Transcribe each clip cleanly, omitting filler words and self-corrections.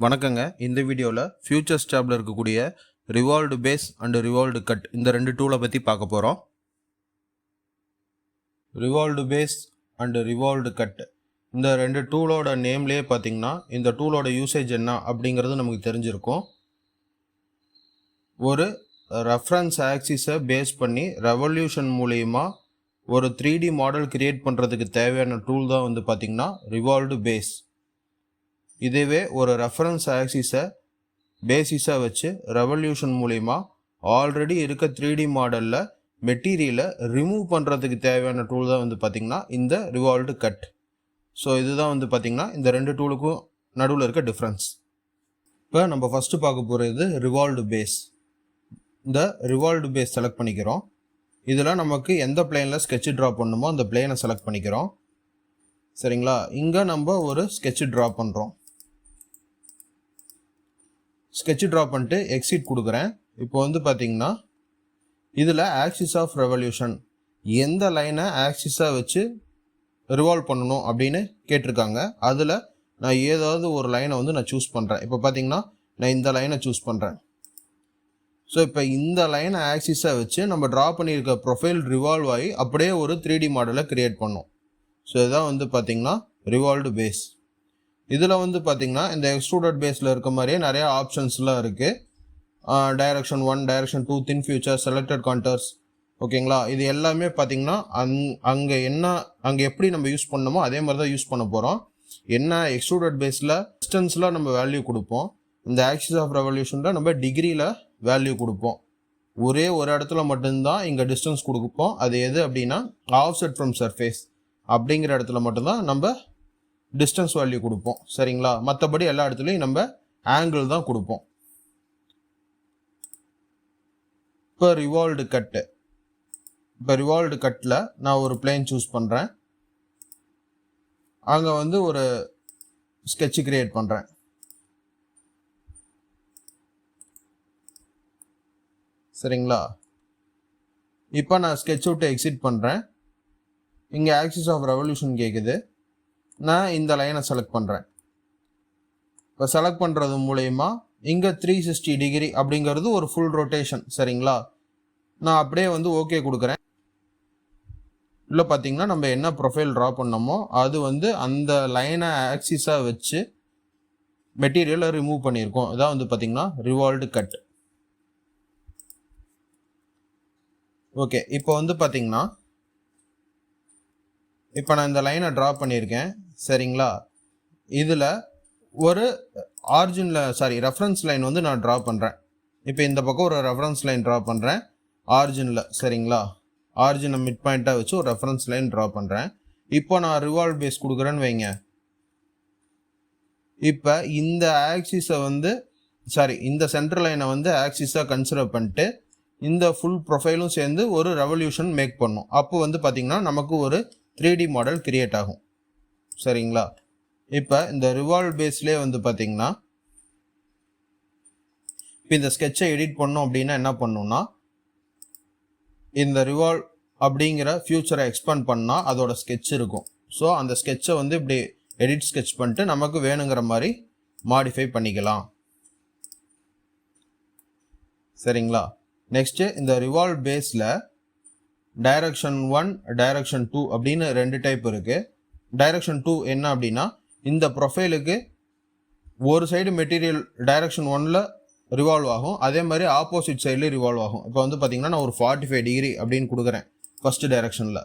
வணக்கங்க. இந்த வீடியோவில் ஃபியூச்சர் ஸ்டாப்ல இருக்கக்கூடிய revolved boss and revolved cut இந்த ரெண்டு டூலை பற்றி பார்க்க போகிறோம். Revolved boss and revolved cut இந்த ரெண்டு டூலோட நேம்லேயே பார்த்தீங்கன்னா இந்த டூலோட யூசேஜ் என்ன அப்படிங்கிறது நமக்கு தெரிஞ்சிருக்கும். ஒரு ரெஃபரன்ஸ் ஆக்சிஸை பேஸ் பண்ணி ரெவல்யூஷன் மூலயமா ஒரு 3D மாடல் கிரியேட் பண்ணுறதுக்கு தேவையான டூல் தான் வந்து பார்த்திங்கன்னா ரிவால்வ்டு பேஸ். இதுவே ஒரு ரெஃபரன்ஸ் ஆக்சிஸை பேசிஸாக வச்சு ரெவல்யூஷன் மூலிமா ஆல்ரெடி இருக்க 3D மாடலில் மெட்டீரியலை ரிமூவ் பண்ணுறதுக்கு தேவையான டூல் தான் வந்து பார்த்திங்கன்னா இந்த ரிவால்வ்டு கட். ஸோ இதுதான் வந்து பார்த்திங்கன்னா இந்த ரெண்டு டூலுக்கும் நடுவில் இருக்க டிஃப்ரென்ஸ். இப்போ நம்ம ஃபஸ்ட்டு பார்க்க போகிறது ரிவால்வ்டு பேஸ். இந்த ரிவால்வ்டு பேஸ் செலக்ட் பண்ணிக்கிறோம். இதில் நமக்கு எந்த பிளேனில் ஸ்கெட்ச் ட்ரா பண்ணணுமோ அந்த பிளேனை செலக்ட் பண்ணிக்கிறோம். சரிங்களா, இங்கே நம்ம ஒரு ஸ்கெட்ச் ட்ரா பண்ணுறோம். ஸ்கெட்ச் ட்ரா பண்ணிட்டு எக்ஸிட் கொடுக்குறேன். இப்போ வந்து பார்த்தீங்கன்னா இதில் ஆக்சிஸ் ஆஃப் ரெவல்யூஷன் எந்த லைனை ஆக்சிஸாக வச்சு ரிவால்வ் பண்ணணும் அப்படின்னு கேட்டிருக்காங்க. அதில் நான் ஏதாவது ஒரு லைனை வந்து நான் சூஸ் பண்ணுறேன். இப்போ பார்த்தீங்கன்னா நான் இந்த லைனை சூஸ் பண்ணுறேன். ஸோ இப்போ இந்த லைனை ஆக்சிஸாக வச்சு நம்ம ட்ரா பண்ணியிருக்க ப்ரொஃபைல் ரிவால்வ் ஆகி அப்படியே ஒரு 3D மாடலை க்ரியேட் பண்ணோம். ஸோ இதுதான் வந்து பார்த்தீங்கன்னா ரிவால்வ்டு பேஸ். இதில் வந்து பார்த்திங்கன்னா இந்த எக்ஸ்ட்ரூடட் பேஸில் இருக்க மாதிரியே நிறையா ஆப்ஷன்ஸ்லாம் இருக்குது. டைரக்ஷன் 1, டைரக்ஷன் 2, தின் ஃபியூச்சர், செலக்டட் கான்டர்ஸ். ஓகேங்களா, இது எல்லாமே பார்த்திங்கன்னா அங்கே எப்படி நம்ம யூஸ் பண்ணணுமோ அதே மாதிரி தான் யூஸ் பண்ண போகிறோம். என்ன எக்ஸ்ட்ரூடட் பேஸில் டிஸ்டன்ஸில் நம்ம வேல்யூ கொடுப்போம், இந்த ஆக்சிஸ் ஆஃப் ரெவல்யூஷனில் நம்ம டிகிரியில் வேல்யூ கொடுப்போம். ஒரே ஒரு இடத்துல மட்டும்தான் இங்கே டிஸ்டன்ஸ் கொடுப்போம். அது எது அப்படின்னா ஆஃப்செட் ஃப்ரம் சர்ஃபேஸ் அப்படிங்கிற இடத்துல மட்டும்தான் நம்ம டிஸ்டன்ஸ் வேல்யூ கொடுப்போம். சரிங்களா, மற்றபடி எல்லா இடத்துலையும் நம்ம ஆங்கிள் தான் கொடுப்போம். இப்போ ரிவால்வ்டு கட்டு. இப்போ ரிவால்வ்டு கட்டில் நான் ஒரு பிளேன் சூஸ் பண்ணுறேன். அங்கே வந்து ஒரு ஸ்கெட்ச் கிரியேட் பண்ணுறேன். சரிங்களா, இப்போ நான் ஸ்கெட்ச் விட்டு எக்ஸிட் பண்ணுறேன். இங்கே ஆக்சிஸ் ஆஃப் ரெவல்யூஷன் கேட்குது. நான் இந்த லைனை செலக்ட் பண்ணுறேன். இப்போ செலக்ட் பண்ணுறது மூலயமா இங்கே 360 டிகிரி அப்படிங்கிறது ஒரு ஃபுல் ரொட்டேஷன். சரிங்களா, நான் அப்படியே வந்து ஓகே கொடுக்குறேன். இல்லை பார்த்தீங்கன்னா நம்ம என்ன ப்ரொஃபைல் ட்ரா பண்ணோமோ அது வந்து அந்த லைனை ஆக்சிஸாக வச்சு மெட்டீரியலை ரிமூவ் பண்ணியிருக்கோம். இதான் வந்து பார்த்திங்கன்னா ரிவால்வ்டு கட். ஓகே, இப்போ வந்து பார்த்திங்கன்னா இப்போ நான் இந்த லைனை ட்ரா பண்ணியிருக்கேன். சரிங்களா, இதில் ஒரு ரெஃபரன்ஸ் லைன் வந்து நான் ட்ரா பண்ணுறேன். இப்போ இந்த பக்கம் ஒரு ரெஃபரன்ஸ் லைன் ட்ரா பண்ணுறேன் ஆரிஜினில். சரிங்களா, ஆரிஜினை மிட் பாயிண்ட்டாக வச்சு ஒரு ரெஃபரன்ஸ் லைன் ட்ரா பண்ணுறேன். இப்போ நான் ரிவால்வ் பேஸ் கொடுக்குறேன்னு வைங்க. இப்போ இந்த ஆக்சிஸை வந்து இந்த சென்டர் லைனை வந்து ஆக்சிஸாக கன்சிடர் பண்ணிட்டு இந்த ஃபுல் ப்ரொஃபைலும் சேர்ந்து ஒரு ரெவல்யூஷன் மேக் பண்ணும். அப்போ வந்து பார்த்திங்கன்னா நமக்கு ஒரு 3D மாடல் கிரியேட் ஆகும். சரிங்களா, இப்போ இந்த ரிவால்வ் பேஸ்லேயே வந்து பார்த்திங்கன்னா இப்போ இந்த ஸ்கெட்சை எடிட் பண்ணோம் அப்படின்னா என்ன பண்ணணும்னா இந்த ரிவால்வ் அப்படிங்கிற ஃபியூச்சரை எக்ஸ்பேண்ட் பண்ணால் அதோட ஸ்கெட்ச் இருக்கும். ஸோ அந்த ஸ்கெட்சை வந்து இப்படி எடிட் ஸ்கெட்ச் பண்ணிட்டு நமக்கு வேணுங்கிற மாதிரி மாடிஃபை பண்ணிக்கலாம். சரிங்களா, நெக்ஸ்ட்டு இந்த ரிவால்வ் பேஸில் டைரக்ஷன் 1, டைரக்ஷன் 2 அப்படின்னு ரெண்டு டைப் இருக்குது. டைரக்ஷன் 2 என்ன அப்படின்னா இந்த ப்ரொஃபைலுக்கு ஒரு சைடு மெட்டீரியல் டைரக்ஷன் 1ல் ரிவால்வ் ஆகும், அதே மாதிரி ஆப்போசிட் சைட்லேயும் ரிவால்வ் ஆகும். இப்போ வந்து பார்த்திங்கன்னா நான் ஒரு 45 டிகிரி அப்படின்னு கொடுக்குறேன் ஃபஸ்ட்டு டைரக்ஷனில்.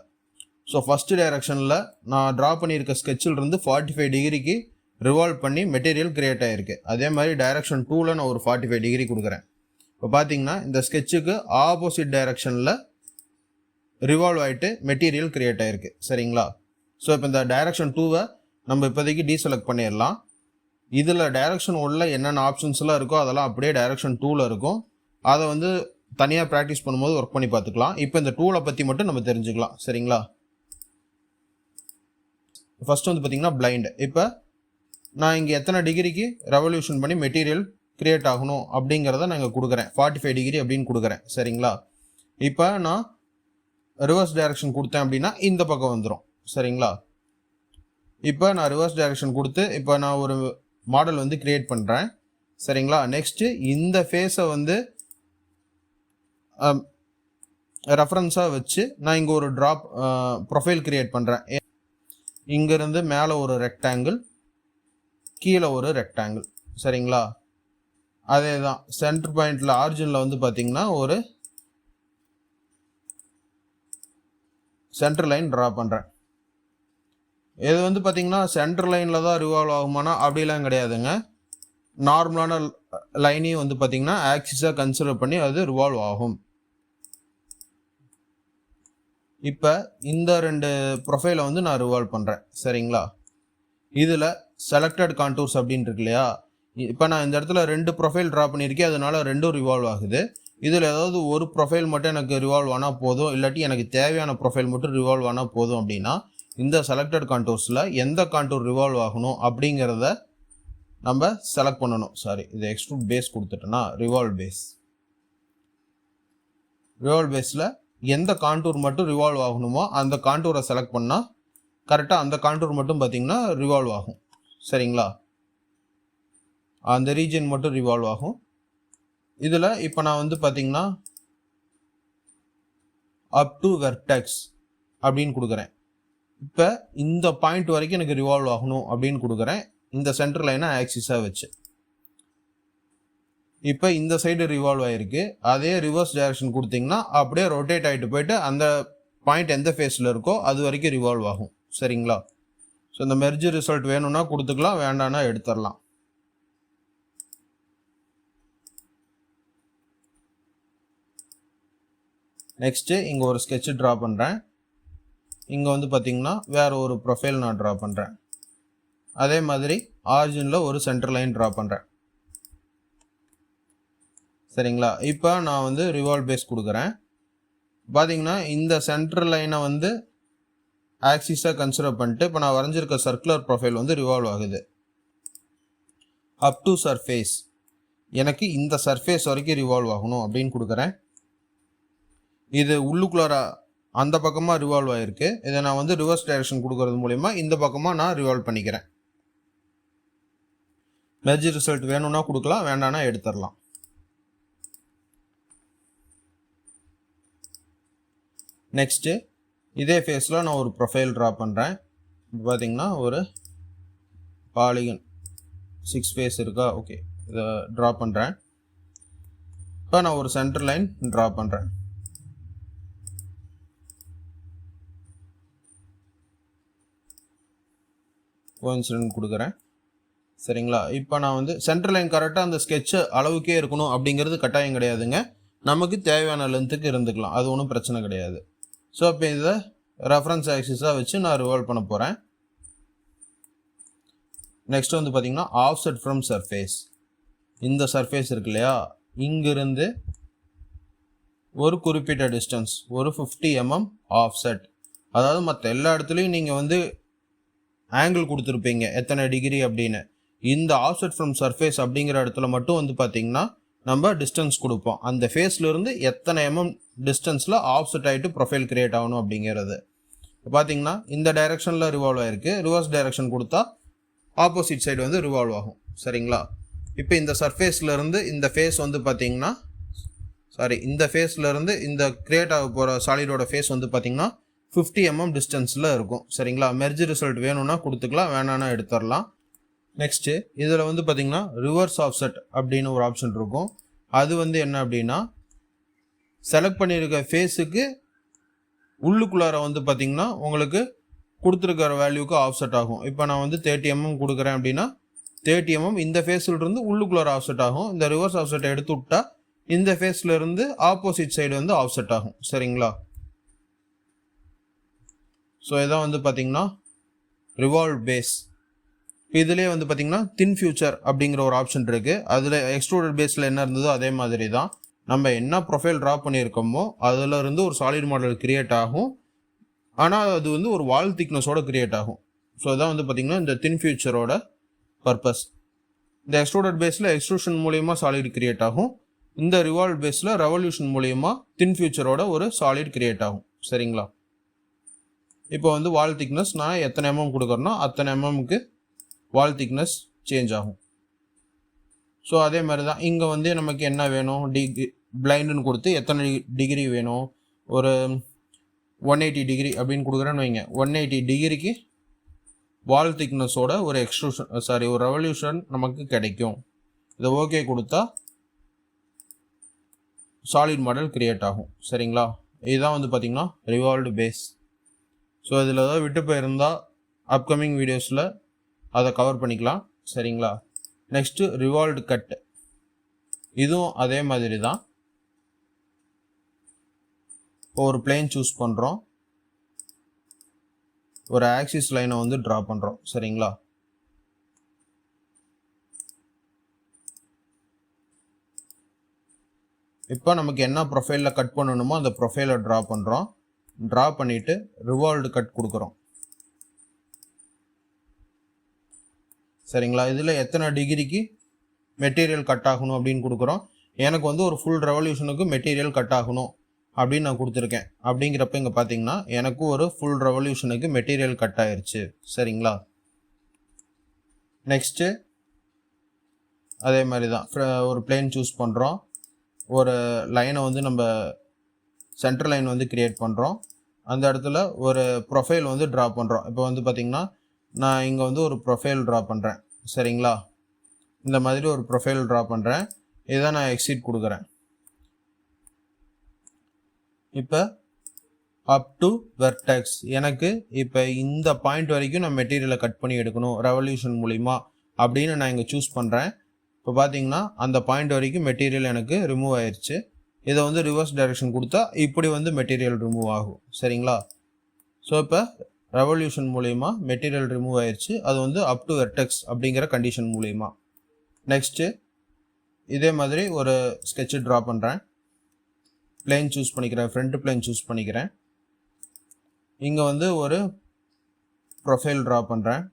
ஸோ ஃபஸ்ட்டு டைரக்ஷனில் நான் ட்ரா பண்ணியிருக்க ஸ்கெட்சில் இருந்து 45 டிகிரிக்கு ரிவால்வ் பண்ணி மெட்டீரியல் கிரியேட் ஆகிருக்கு. அதே மாதிரி டைரக்ஷன் 2ல் நான் ஒரு 45 டிகிரி கொடுக்குறேன். இப்போ பார்த்தீங்கன்னா இந்த ஸ்கெட்சுக்கு ஆப்போசிட் டைரக்ஷனில் ரிவால்வ் ஆகிட்டு மெட்டீரியல் கிரியேட் ஆகிருக்கு. சரிங்களா, ஸோ இப்போ இந்த டைரக்ஷன் 2வை நம்ம இப்போதைக்கு டீசெலக்ட் பண்ணிடலாம். இதில் டைரக்ஷன் 1ல் என்னென்ன ஆப்ஷன்ஸ்லாம் இருக்கோ அதெல்லாம் அப்படியே டைரக்ஷன் 2ல் இருக்கும். அதை வந்து தனியாக ப்ராக்டிஸ் பண்ணும்போது ஒர்க் பண்ணி பார்த்துக்கலாம். இப்போ இந்த டூலை பற்றி மட்டும் நம்ம தெரிஞ்சுக்கலாம். சரிங்களா, ஃபஸ்ட்டு வந்து பார்த்திங்கன்னா பிளைண்ட். இப்போ நான் இங்கே எத்தனை டிகிரிக்கு ரெவல்யூஷன் பண்ணி மெட்டீரியல் கிரியேட் ஆகணும் அப்படிங்கிறத நான் இங்கே கொடுக்குறேன். 45 டிகிரி அப்படின்னு கொடுக்குறேன். சரிங்களா, இப்போ நான் ரிவர்ஸ் டைரக்ஷன் கொடுத்தேன் அப்படின்னா இந்த பக்கம் வந்துடும். சரிங்களா, இப்போ நான் ரிவர்ஸ் டைரக்ஷன் கொடுத்து இப்போ நான் ஒரு மாடல் வந்து கிரியேட் பண்ணுறேன். சரிங்களா? நெக்ஸ்ட்டு இந்த ஃபேஸை வந்து ரெஃபரன்ஸாக வச்சு நான் இங்கே ஒரு ட்ராப் ப்ரொஃபைல் கிரியேட் பண்ணுறேன். இங்கேருந்து மேலே ஒரு ரெக்டாங்கிள், கீழே ஒரு ரெக்டாங்கிள். சரிங்களா? அதே தான் சென்டர் பாயிண்டில் ஆரிஜினில் வந்து பார்த்திங்கன்னா ஒரு சென்டர் லைன் ட்ரா பண்ணுறேன். இது வந்து பார்த்திங்கன்னா சென்டர் லைனில் தான் ரிவால்வ் ஆகுமானா அப்படிலாம் கிடையாதுங்க. நார்மலான லைனையும் வந்து பார்த்திங்கன்னா ஆக்சிஸாக கன்சிடர் பண்ணி அது ரிவால்வ் ஆகும். இப்போ இந்த 2 ப்ரொஃபைலை வந்து நான் ரிவால்வ் பண்ணுறேன். சரிங்களா? இதில் செலக்டட் கான்டூர்ஸ் அப்படின்னு இருக்கு இல்லையா? இப்போ நான் இந்த இடத்துல 2 ப்ரொஃபைல் ட்ரா பண்ணியிருக்கேன், அதனால 2ம் ரிவால்வ் ஆகுது. இதில் ஏதாவது ஒரு ப்ரொஃபைல் மட்டும் எனக்கு ரிவால்வ் ஆனால் போதும், இல்லாட்டி எனக்கு தேவையான ப்ரொஃபைல் மட்டும் ரிவால்வ் ஆனால் போதும் அப்படின்னா இந்த செலக்டட் கான்டூர்ஸில் எந்த கான்டூர் ரிவால்வ் ஆகணும் அப்படிங்கிறத நம்ம செலக்ட் பண்ணணும். சாரி, இது எக்ஸ்ட்ரூட் பேஸ் கொடுத்துட்டோன்னா ரிவால்வ் பேஸில் எந்த கான்டூர் மட்டும் ரிவால்வ் ஆகணுமோ அந்த கான்டூரை செலக்ட் பண்ணால் கரெக்டாக அந்த கான்டூர் மட்டும் பார்த்திங்கன்னா ரிவால்வ் ஆகும். சரிங்களா? அந்த ரீஜன் மட்டும் ரிவால்வ் ஆகும். இதில் இப்போ நான் வந்து பார்த்திங்கன்னா அப் டு வெர்டெக்ஸ் அப்படின்னு கொடுக்குறேன். இப்போ இந்த பாயிண்ட் வரைக்கும் எனக்கு ரிவால்வ் ஆகணும் அப்படின்னு கொடுக்குறேன், இந்த சென்டர் லைனை ஆக்சிஸாக வச்சு. இப்போ இந்த சைடு ரிவால்வ் ஆகிருக்கு. அதே ரிவர்ஸ் டைரக்ஷன் கொடுத்தீங்கன்னா அப்படியே ரொட்டேட் ஆகிட்டு போயிட்டு அந்த பாயிண்ட் எந்த ஃபேஸில் இருக்கோ அது வரைக்கும் ரிவால்வ் ஆகும். சரிங்களா? ஸோ இந்த மெர்ஜ் ரிசல்ட் வேணும்னா கொடுத்துக்கலாம், வேண்டாம்னா எடுத்துடலாம். நெக்ஸ்ட்டு இங்கே ஒரு ஸ்கெட்சு ட்ரா பண்ணுறேன். இங்கே வந்து பார்த்திங்கன்னா வேறு ஒரு ப்ரொஃபைல் நான் ட்ரா பண்ணுறேன். அதே மாதிரி ஆரிஜினில் ஒரு சென்டர் லைன் ட்ரா பண்ணுறேன். சரிங்களா? இப்போ நான் வந்து ரிவால்வ் பேஸ் கொடுக்குறேன். பார்த்திங்கன்னா இந்த சென்டர் லைனை வந்து ஆக்சிஸாக கன்சிடர் பண்ணிட்டு இப்போ நான் வரைஞ்சிருக்க சர்க்குலர் ப்ரொஃபைல் வந்து ரிவால்வ் ஆகுது. அப் டு சர்ஃபேஸ், எனக்கு இந்த சர்ஃபேஸ் வரைக்கும் ரிவால்வ் ஆகணும் அப்படின்னு கொடுக்குறேன். இது உள்ளுக்குள்ளார அந்த பக்கமாக ரிவால்வ் ஆகிருக்கு. இதை நான் வந்து ரிவர்ஸ் டைரக்ஷன் கொடுக்கறது மூலிமா இந்த பக்கமாக நான் ரிவால்வ் பண்ணிக்கிறேன். மெர்ஜ் ரிசல்ட் வேணும்னா கொடுக்கலாம், வேண்டாம்னா எடுத்துடலாம். நெக்ஸ்ட்டு இதே ஃபேஸில் நான் ஒரு ப்ரொஃபைல் ட்ரா பண்ணுறேன். இப்போ பார்த்திங்கன்னா ஒரு பாலிகன் 6 ஃபேஸ் இருக்கா? ஓகே, இதை ட்ரா பண்ணுறேன். இப்போ நான் ஒரு சென்டர் லைன் ட்ரா பண்ணுறேன். கோஇன்சிடென்ட் கொடுக்குறேன். சரிங்களா? இப்போ நான் வந்து சென்டர் லைன் கரெக்டாக அந்த ஸ்கெட்சு அளவுக்கே இருக்கணும் அப்படிங்கிறது கட்டாயம் கிடையாதுங்க. நமக்கு தேவையான லென்த்துக்கு இருந்துக்கலாம், அது ஒன்றும் பிரச்சனை கிடையாது. ஸோ இப்போ இதை ரெஃபரன்ஸ் ஆக்சிஸாக வச்சு நான் ரிவால்வ் பண்ண போகிறேன். நெக்ஸ்ட் வந்து பார்த்திங்கன்னா ஆஃப்செட் ஃப்ரம் சர்ஃபேஸ். இந்த சர்ஃபேஸ் இருக்கு இல்லையா, இங்கிருந்து ஒரு குறிப்பிட்ட டிஸ்டன்ஸ், ஒரு 50 mm ஆஃப்செட். அதாவது மற்ற எல்லா இடத்துலையும் நீங்கள் வந்து ஆங்கிள் கொடுத்துருப்பீங்க எத்தனை டிகிரி அப்படின்னு. இந்த ஆஃப்செட் ஃப்ரம் சர்ஃபேஸ் அப்படிங்கிற இடத்துல மட்டும் வந்து பார்த்திங்கன்னா நம்ம டிஸ்டன்ஸ் கொடுப்போம். அந்த ஃபேஸ்லேருந்து எத்தனை டிஸ்டன்ஸில் ஆஃப்செட் ஆகிட்டு ப்ரொஃபைல் கிரியேட் ஆகணும் அப்படிங்கிறது. பார்த்திங்கன்னா இந்த டைரெக்ஷனில் ரிவால்வ் ஆகிருக்கு. ரிவர்ஸ் டைரெக்ஷன் கொடுத்தா ஆப்போசிட் சைடு வந்து ரிவால்வ் ஆகும். சரிங்களா? இப்போ இந்த சர்ஃபேஸ்லேருந்து இந்த ஃபேஸ் வந்து பார்த்திங்கன்னா இந்த ஃபேஸ்லேருந்து இந்த கிரியேட் ஆக போகிற சாலிடோட ஃபேஸ் வந்து பார்த்திங்கன்னா 50 mm டிஸ்டன்ஸில் இருக்கும். சரிங்களா? மெர்ஜ் ரிசல்ட் வேணும்னா கொடுத்துக்கலாம், வேணான்னா எடுத்துடலாம். நெக்ஸ்ட்டு இதில் வந்து பார்த்திங்கன்னா ரிவர்ஸ் ஆஃப்செட் அப்படின்னு ஒரு ஆப்ஷன் இருக்கும். அது வந்து என்ன அப்படின்னா செலக்ட் பண்ணியிருக்க ஃபேஸுக்கு உள்ளுக்குள்ளார வந்து பார்த்திங்கன்னா உங்களுக்கு கொடுத்துருக்கிற வேல்யூக்கு ஆஃப்செட் ஆகும். இப்போ நான் வந்து 30 mm கொடுக்குறேன் அப்படின்னா 30 mm இந்த ஃபேஸ்லேருந்து உள்ளுக்குள்ளார ஆஃப்செட் ஆகும். இந்த ரிவர்ஸ் ஆஃப்செட்டை எடுத்து விட்டா இந்த ஃபேஸ்லேருந்து ஆப்போசிட் சைடு வந்து ஆஃப்செட் ஆகும். சரிங்களா? ஸோ இதான் வந்து பார்த்திங்கன்னா ரிவால்வ் பேஸ். இதிலே வந்து பார்த்திங்கன்னா தின் ஃபியூச்சர் அப்படிங்கிற ஒரு ஆப்ஷன் இருக்குது. அதில் எக்ஸ்ட்ரூடட் பேஸில் என்ன இருந்ததோ அதே மாதிரி தான். நம்ம என்ன ப்ரொஃபைல் ட்ரா பண்ணியிருக்கோமோ அதில் இருந்து ஒரு சாலிட் மாடல் கிரியேட் ஆகும். ஆனால் அது வந்து ஒரு வால் திக்னஸோட கிரியேட் ஆகும். ஸோ இதான் வந்து பார்த்திங்கன்னா இந்த தின் ஃபியூச்சரோட பர்பஸ். இந்த எக்ஸ்ட்ரூடட் பேஸில் எக்ஸ்ட்ரூஷன் மூலியமாக சாலிட் கிரியேட் ஆகும். இந்த ரிவால்வ் பேஸில் ரெவல்யூஷன் மூலியமாக தின் ஃபியூச்சரோட ஒரு சாலிட் கிரியேட் ஆகும். சரிங்களா? இப்போ வந்து வால் திக்னஸ் நான் எத்தனை mm கொடுக்குறேன்னா அத்தனை mmக்கு வால் திக்னஸ் சேஞ்ச் ஆகும். ஸோ அதே மாதிரி தான் இங்கே வந்து நமக்கு என்ன வேணும், பிளைண்டுன்னு கொடுத்து எத்தனை டிகிரி வேணும், ஒரு 180 டிகிரி அப்படின்னு கொடுக்குறேன்னு வைங்க. 180 டிகிரிக்கு வால் திக்னஸோட ஒரு எக்ஸ்ட்ரூஷன் ஒரு ரெவல்யூஷன் நமக்கு கிடைக்கும். இதை ஓகே கொடுத்தா சாலிட் மாடல் கிரியேட் ஆகும். சரிங்களா, இதுதான் வந்து பார்த்திங்கன்னா ரிவால்வ்டு பேஸ். ஸோ இதில் ஏதாவது விட்டு போயிருந்தால் அப்கமிங் வீடியோஸில் அதை கவர் பண்ணிக்கலாம். சரிங்களா, நெக்ஸ்ட்டு ரிவால்வ்டு கட், இதுவும் அதே மாதிரி தான். இப்போ ஒரு பிளேன் சூஸ் பண்ணுறோம், ஒரு ஆக்சிஸ் லைனை வந்து ட்ரா பண்ணுறோம். சரிங்களா, இப்போ நமக்கு என்ன ப்ரொஃபைலில் கட் பண்ணணுமோ அந்த ப்ரொஃபைலை ட்ரா பண்ணுறோம். ட்ரா பண்ணிவிட்டு ரிவால்வ்டு கட் கொடுக்குறோம். சரிங்களா, இதில் எத்தனை டிகிரிக்கு மெட்டீரியல் கட் ஆகணும் அப்படின்னு கொடுக்குறோம். எனக்கு வந்து ஒரு ஃபுல் ரெவல்யூஷனுக்கு மெட்டீரியல் கட் ஆகணும் அப்படின்னு நான் கொடுத்துருக்கேன். அப்படிங்கிறப்ப இங்கே பார்த்தீங்கன்னா எனக்கு ஒரு ஃபுல் ரெவல்யூஷனுக்கு மெட்டீரியல் கட் ஆயிடுச்சு. சரிங்களா, நெக்ஸ்ட்டு அதே மாதிரி தான் ஒரு பிளேன் சூஸ் பண்ணுறோம், ஒரு லைனை வந்து நம்ம சென்டர் லைன் வந்து கிரியேட் பண்ணுறோம். அந்த இடத்துல ஒரு ப்ரொஃபைல் வந்து ட்ரா பண்ணுறோம். இப்போ வந்து பார்த்திங்கன்னா நான் இங்கே வந்து ஒரு ப்ரொஃபைல் ட்ரா பண்ணுறேன். சரிங்களா, இந்த மாதிரி ஒரு ப்ரொஃபைல் ட்ரா பண்ணுறேன். இதை நான் எக்ஸிட் கொடுக்குறேன். இப்போ அப் டு வெர்டெக்ஸ், எனக்கு இப்போ இந்த பாயிண்ட் வரைக்கும் நான் மெட்டீரியலை கட் பண்ணி எடுக்கணும் ரெவல்யூஷன் மூலிமா அப்படின்னு நான் இங்கே சூஸ் பண்ணுறேன். இப்போ பார்த்தீங்கன்னா அந்த பாயிண்ட் வரைக்கும் மெட்டீரியல் எனக்கு ரிமூவ் ஆயிடுச்சு. இதை வந்து ரிவர்ஸ் டைரக்ஷன் கொடுத்தா இப்படி வந்து மெட்டீரியல் ரிமூவ் ஆகும். சரிங்களா, ஸோ இப்போ ரெவல்யூஷன் மூலிமா மெட்டீரியல் ரிமூவ் ஆயிடுச்சு. அது வந்து அப் டு வெர்டெக்ஸ் அப்படிங்கிற கண்டிஷன் மூலிமா. நெக்ஸ்ட்டு இதே மாதிரி ஒரு ஸ்கெட்சு ட்ரா பண்ணுறேன். பிளேன் சூஸ் பண்ணிக்கிறேன், ஃப்ரண்ட் பிளேன் சூஸ் பண்ணிக்கிறேன். இங்கே வந்து ஒரு ப்ரொஃபைல் ட்ரா பண்ணுறேன்.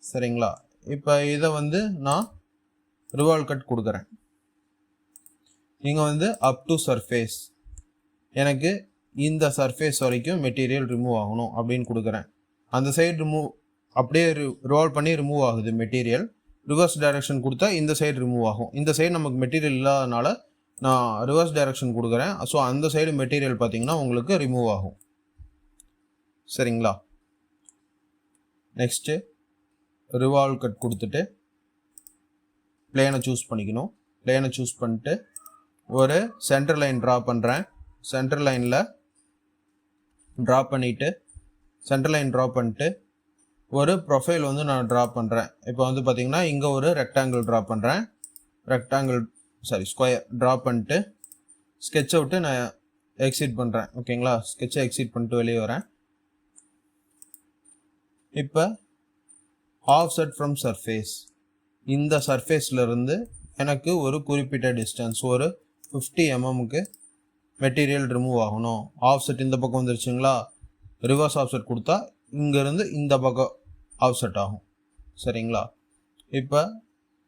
சரிங்களா, இப்போ இதை வந்து நான் ரிவால்வ் கட் கொடுக்குறேன். இங்கே வந்து அப் டு சர்ஃபேஸ், எனக்கு இந்த சர்ஃபேஸ் வரைக்கும் மெட்டீரியல் ரிமூவ் ஆகணும் அப்படின்னு கொடுக்குறேன். அந்த சைடு ரிமூவ் அப்படியே ரிவால்வ் பண்ணி ரிமூவ் ஆகுது மெட்டீரியல். ரிவர்ஸ் டைரக்ஷன் கொடுத்தா இந்த சைடு ரிமூவ் ஆகும். இந்த சைடு நமக்கு மெட்டீரியல் இல்லாதனால நான் ரிவர்ஸ் டைரக்ஷன் கொடுக்குறேன். ஸோ அந்த சைடு மெட்டீரியல் பார்த்தீங்கன்னா உங்களுக்கு ரிமூவ் ஆகும். சரிங்களா, நெக்ஸ்ட்டு ரிவால்வ் கட் கொடுத்துட்டு பிளேனை சூஸ் பண்ணிக்கணும். பிளேனை சூஸ் பண்ணிட்டு ஒரு சென்டர் லைன் ட்ரா பண்ணுறேன். சென்டர் லைனில் ட்ரா பண்ணிவிட்டு சென்டர் லைன் ட்ரா பண்ணிட்டு ஒரு ப்ரொஃபைல் வந்து நான் ட்ரா பண்ணுறேன். இப்போ வந்து பார்த்திங்கன்னா இங்கே ஒரு ரெக்டாங்கிள் ட்ரா பண்ணுறேன். ஸ்கொயர் ட்ரா பண்ணிட்டு ஸ்கெட்சை விட்டு நான் எக்ஸிட் பண்ணுறேன். ஓகேங்களா, ஸ்கெட்சை எக்ஸிட் பண்ணிட்டு வெளியே வரேன். இப்போ ஆஃப்செட் ஃப்ரம் சர்ஃபேஸ், இந்த சர்ஃபேஸ்லேருந்து எனக்கு ஒரு குறிப்பிட்ட டிஸ்டன்ஸ் ஒரு 50 mm மெட்டீரியல் ரிமூவ் ஆகணும். ஆஃப்செட் இந்த பக்கம் வந்துருச்சுங்களா, ரிவர்ஸ் ஆஃப்செட் கொடுத்தா இங்கேருந்து இந்த பக்கம் ஆஃப்செட் ஆகும். சரிங்களா, இப்போ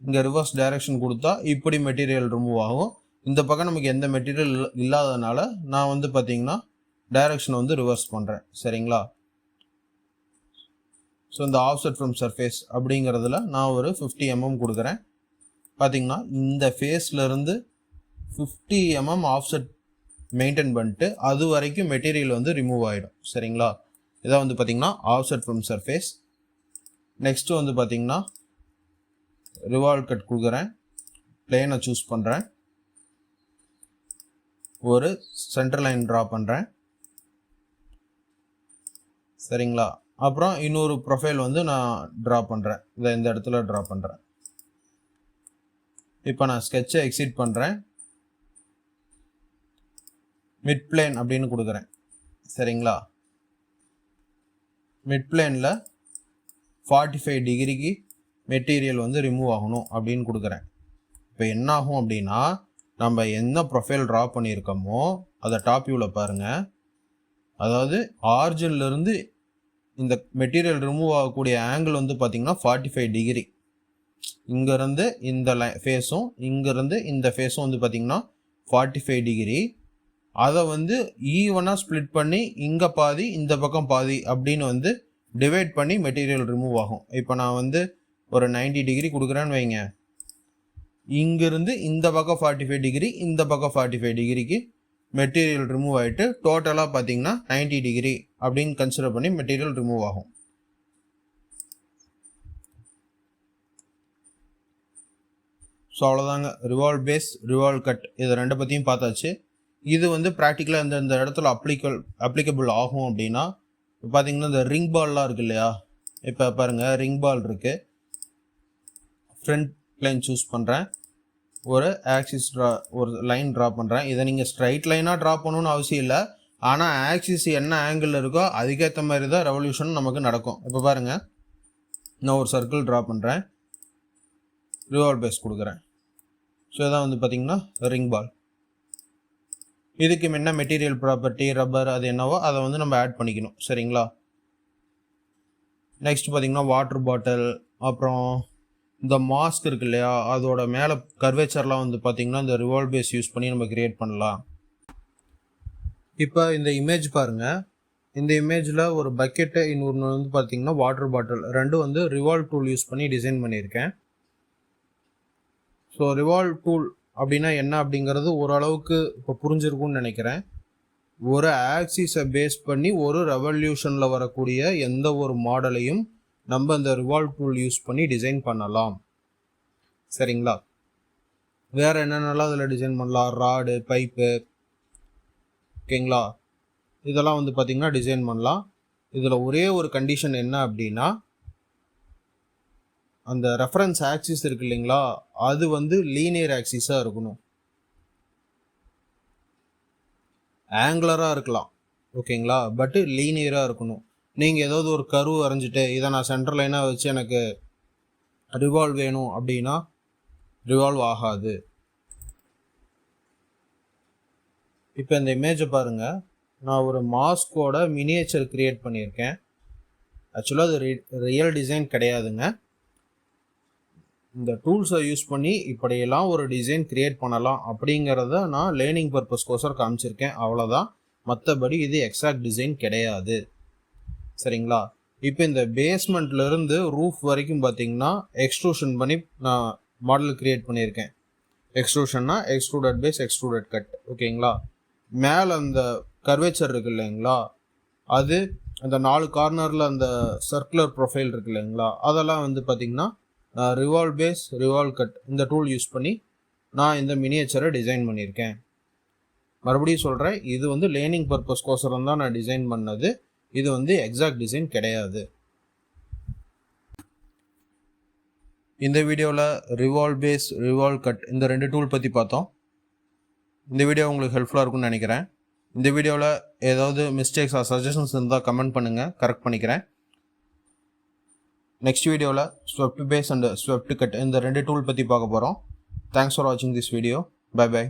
இங்கே ரிவர்ஸ் டைரக்ஷன் கொடுத்தா இப்படி மெட்டீரியல் ரிமூவ் ஆகும். இந்த பக்கம் நமக்கு எந்த மெட்டீரியல் இல்லாதனால நான் வந்து பார்த்திங்கன்னா டைரக்ஷன் வந்து ரிவர்ஸ் பண்ணுறேன். சரிங்களா, ஸோ இந்த ஆஃப்செட் ஃப்ரம் சர்ஃபேஸ் அப்படிங்கிறதுல நான் ஒரு 50 mm கொடுக்குறேன். பார்த்திங்கன்னா இந்த ஃபேஸ்லேருந்து 50 mm ஆஃப்செட் மெயின்டைன் பண்ணிட்டு அது வரைக்கும் மெட்டீரியல் வந்து ரிமூவ் ஆகிடும். சரிங்களா, இதான் வந்து பார்த்திங்கன்னா ஆஃப்செட் ஃப்ரம் சர்ஃபேஸ். நெக்ஸ்ட்டு வந்து பார்த்திங்கன்னா ரிவால்வ் கட் கொடுக்குறேன். பிளேனை சூஸ் பண்ணுறேன். ஒரு சென்டர் லைன் ட்ரா பண்ணுறேன். சரிங்களா, அப்புறம் இன்னொரு ப்ரொஃபைல் வந்து நான் ட்ரா பண்ணுறேன். இதை இந்த இடத்துல ட்ரா பண்ணுறேன். இப்போ நான் ஸ்கெட்சை எக்ஸிட் பண்ணுறேன். மிட் பிளேன் அப்படின்னு கொடுக்குறேன். சரிங்களா, மிட் பிளேனில் 45 டிகிரிக்கு மெட்டீரியல் வந்து ரிமூவ் ஆகணும் அப்படின்னு கொடுக்குறேன். இப்போ என்ன ஆகும் அப்படின்னா நம்ம என்ன ப்ரொஃபைல் ட்ரா பண்ணியிருக்கோமோ அதை டாப் வியூவில் பாருங்கள். அதாவது ஆரிஜின்லேருந்து இந்த மெட்டீரியல் ரிமூவ் ஆகக்கூடிய ஆங்கிள் வந்து பார்த்திங்கன்னா 45 டிகிரி. இங்கேருந்து இந்த ஃபேஸும் இங்கேருந்து இந்த ஃபேஸும் வந்து பார்த்திங்கன்னா 45 டிகிரி. அதை வந்து ஈவனாக ஸ்ப்ளிட் பண்ணி இங்கே பாதி இந்த பக்கம் பாதி அப்படின்னு வந்து டிவைட் பண்ணி மெட்டீரியல் ரிமூவ் ஆகும். இப்போ நான் வந்து ஒரு 90 டிகிரி கொடுக்குறேன்னு வைங்க, இங்கிருந்து இந்த பக்கம் 45 டிகிரி, இந்த பக்கம் 45 டிகிரிக்கு மெட்டீரியல் ரிமூவ் ஆகிட்டு டோட்டலாக பார்த்தீங்கன்னா 90 டிகிரி அப்படின்னு கன்சிடர் பண்ணி மெட்டீரியல் ரிமூவ் ஆகும். ஸோ அவ்வளோதாங்க, ரிவால்வ் பேஸ், ரிவால்வ் கட், இது ரெண்டை பற்றியும் பார்த்தாச்சு. இது வந்து ப்ராக்டிக்கலாக இந்த இடத்துல அப்ளிகபிள் ஆகும் அப்படின்னா, இப்போ பார்த்தீங்கன்னா இந்த ரிங் பால்லாம் இருக்குது இல்லையா, இப்போ பாருங்கள் ரிங் பால் இருக்குது. ஃப்ரண்ட் லைன் சூஸ் பண்ணுறேன், ஒரு ஆக்சிஸ் ஒரு லைன் ட்ரா பண்ணுறேன். இதை நீங்கள் ஸ்ட்ரைட் லைனாக ட்ரா பண்ணணும்னு அவசியம் இல்லை, ஆனால் ஆக்சிஸ் என்ன ஆங்கிள் இருக்கோ அதுக்கேற்ற மாதிரி தான் ரெவல்யூஷன் நமக்கு நடக்கும். இப்போ பாருங்கள், நான் ஒரு சர்க்கிள் ட்ரா பண்ணுறேன், ரிவால்வ் பேஸ் கொடுக்குறேன். ஸோ இதான் வந்து பார்த்திங்கன்னா ரிங் பால். இதுக்கு என்ன மெட்டீரியல் ப்ராப்பர்ட்டி, ரப்பர், அது என்னவோ அதை வந்து நம்ம ஆட் பண்ணிக்கணும். சரிங்களா? நெக்ஸ்ட் பார்த்திங்கன்னா வாட்டர் பாட்டில், அப்புறம் இந்த மாஸ்க் இருக்கு இல்லையா, அதோட மேலே கர்வேச்சர்லாம் வந்து பார்த்திங்கன்னா இந்த ரிவால்வ் பேஸ் யூஸ் பண்ணி நம்ம க்ரியேட் பண்ணலாம். இப்போ இந்த இமேஜ் பாருங்கள், இந்த இமேஜில் ஒரு பக்கெட்டு, இன்னொன்று வந்து பார்த்திங்கன்னா வாட்டர் பாட்டில், ரெண்டும் வந்து ரிவால்வ் டூல் யூஸ் பண்ணி டிசைன் பண்ணியிருக்கேன். ஸோ ரிவால்வ் டூல் அப்படின்னா என்ன அப்படிங்கிறது ஓரளவுக்கு இப்போ புரிஞ்சிருக்கும்னு நினைக்கிறேன். ஒரு ஆக்சிஸை பேஸ் பண்ணி ஒரு ரெவல்யூஷனில் வரக்கூடிய எந்த ஒரு மாடலையும் நம்ம இந்த ரிவால்வ் டூல் யூஸ் பண்ணி டிசைன் பண்ணலாம். சரிங்களா? வேறு என்னென்னலாம் அதில் டிசைன் பண்ணலாம், ராடு, பைப்பு, ஓகேங்களா, இதெல்லாம் வந்து பார்த்திங்கன்னா டிசைன் பண்ணலாம். இதில் ஒரே ஒரு கண்டிஷன் என்ன அப்படின்னா, அந்த ரெஃபரன்ஸ் ஆக்சிஸ் இருக்கு இல்லைங்களா, அது வந்து லீனியர் ஆக்சிஸாக இருக்கணும். ஆங்குலராக இருக்கலாம், ஓகேங்களா, பட்டு லீனியராக இருக்கணும். நீங்கள் ஏதாவது ஒரு கர்வ் வரைஞ்சிட்டு இதை நான் சென்டர் லைனாக வச்சு எனக்கு ரிவால்வ் வேணும் அப்படின்னா ரிவால்வ் ஆகாது. இப்போ இந்த இமேஜை பாருங்கள், நான் ஒரு மாஸ்கோட மினியேச்சர் க்ரியேட் பண்ணியிருக்கேன். ஆக்சுவலாக அது ரியல் டிசைன் கிடையாதுங்க. இந்த டூல்ஸை யூஸ் பண்ணி இப்படியெல்லாம் ஒரு டிசைன் க்ரியேட் பண்ணலாம் அப்படிங்கிறத நான் லேர்னிங் பர்பஸ்க்கோசரம் காமிச்சிருக்கேன், அவ்வளோதான். மற்றபடி இது எக்ஸாக்ட் டிசைன் கிடையாது. சரிங்களா? இப்போ இந்த பேஸ்மெண்ட்லேருந்து ரூஃப் வரைக்கும் பார்த்தீங்கன்னா எக்ஸ்ட்ரூஷன் பண்ணி நான் மாடல் க்ரியேட் பண்ணியிருக்கேன். எக்ஸ்ட்ரூஷன்னா எக்ஸ்ட்ரூடட் பேஸ், எக்ஸ்ட்ரூடட் கட், ஓகேங்களா. மேலே அந்த கர்வேச்சர் இருக்குது இல்லைங்களா, அது அந்த 4 கார்னரில் அந்த சர்க்குலர் ப்ரொஃபைல் இருக்குது இல்லைங்களா, அதெல்லாம் வந்து பார்த்திங்கன்னா ரிவால்வ் பேஸ், ரிவால்வ் கட் இந்த டூல் யூஸ் பண்ணி நான் இந்த மினியேச்சரை டிசைன் பண்ணியிருக்கேன். மறுபடியும் சொல்கிறேன், இது வந்து லேர்னிங் பர்பஸ்க்கோசரம் தான் நான் டிசைன் பண்ணது, இது வந்து எக்ஸாக்ட் டிசைன் கிடையாது. இந்த வீடியோவில் ரிவால்வ் பேஸ், ரிவால்வ் கட் இந்த 2 டூல் பற்றி பார்த்தோம். இந்த வீடியோ உங்களுக்கு ஹெல்ப்ஃபுல்லாக இருக்கும்னு நினைக்கிறேன். இந்த வீடியோவில் ஏதாவது மிஸ்டேக்ஸ் ஆர் சஜஷன்ஸ் இருந்தால் கமெண்ட் பண்ணுங்கள், கரெக்ட் பண்ணிக்கிறேன். நெக்ஸ்ட் வீடியோவில் swept boss and swept cut இந்த 2 டூல் பற்றி பார்க்க போகிறோம். தேங்க்ஸ் ஃபார் வாட்சிங் திஸ் வீடியோ. Bye by.